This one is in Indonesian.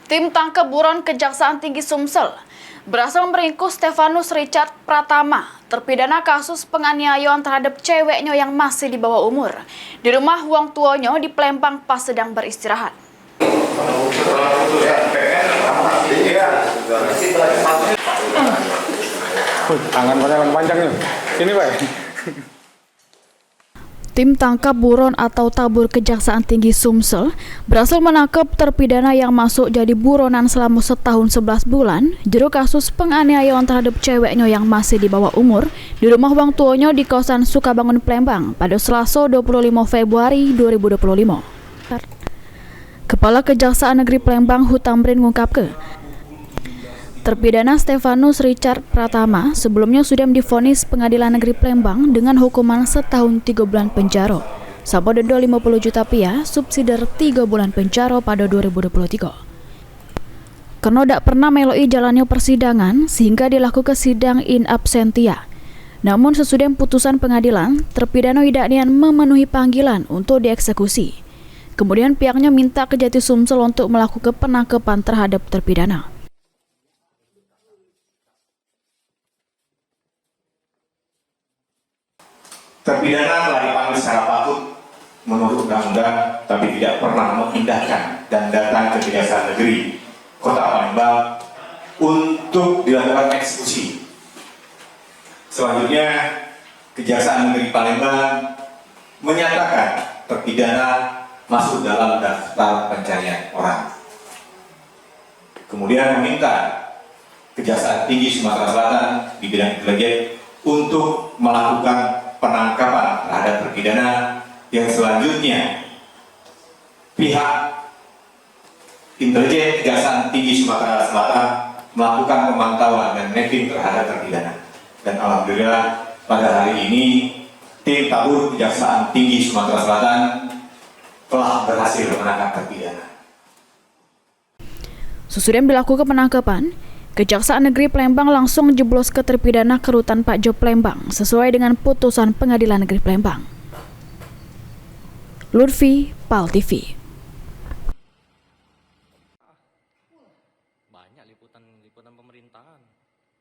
Tim tangkap buron Kejaksaan Tinggi Sumsel berhasil meringkus Stefanus Richard Pratama, terpidana kasus penganiayaan terhadap ceweknya yang masih di bawah umur, di rumah wong tuanya di Plembang pas sedang beristirahat. Tangan panjangnya. Ini, Pak. Tim tangkap buron atau tabur Kejaksaan Tinggi Sumsel berhasil menangkap terpidana yang masuk jadi buronan selama setahun 11 bulan jero kasus penganiayaan terhadap ceweknya yang masih di bawah umur di rumah wong tuanya di kawasan Sukabangun, Plembang pada Selasa 25 Februari 2025. Kepala Kejaksaan Negeri Plembang Hutamrin mengungkapkan, terpidana Stefanus Richard Pratama sebelumnya sudah divonis Pengadilan Negeri Plembang dengan hukuman setahun 3 bulan penjara, sama denda 50 juta rupiah, subsidiar 3 bulan penjara pada 2023. Karena tidak pernah meloi jalannya persidangan sehingga dilakukan sidang in absentia. Namun sesudah putusan pengadilan, terpidana tidak niat memenuhi panggilan untuk dieksekusi. Kemudian pihaknya minta Kejati Sumsel untuk melakukan penangkapan terhadap terpidana. Terpidana telah dipanggil secara patut menurut undang-undang, tapi tidak pernah memindahkan dan datang ke Kejaksaan Negeri Kota Palembang untuk dilakukan eksekusi. Selanjutnya, Kejaksaan Negeri Palembang menyatakan terpidana masuk dalam daftar pencarian orang. Kemudian meminta Kejaksaan Tinggi Sumatera Selatan di bidang intelijen untuk melakukan penangkapan terhadap terpidana yang selanjutnya pihak intelijen Kejaksaan Tinggi Sumatera Selatan melakukan pemantauan dan mapping terhadap terpidana. Dan alhamdulillah pada hari ini tim tabur Kejaksaan Tinggi Sumatera Selatan telah berhasil menangkap terpidana. Sesudah dilakukan penangkapan, Kejaksaan Negeri Plembang langsung jeblos ke terpidana ke Rutan Pak Jo Plembang sesuai dengan putusan Pengadilan Negeri Plembang. Lutfi, PAL TV.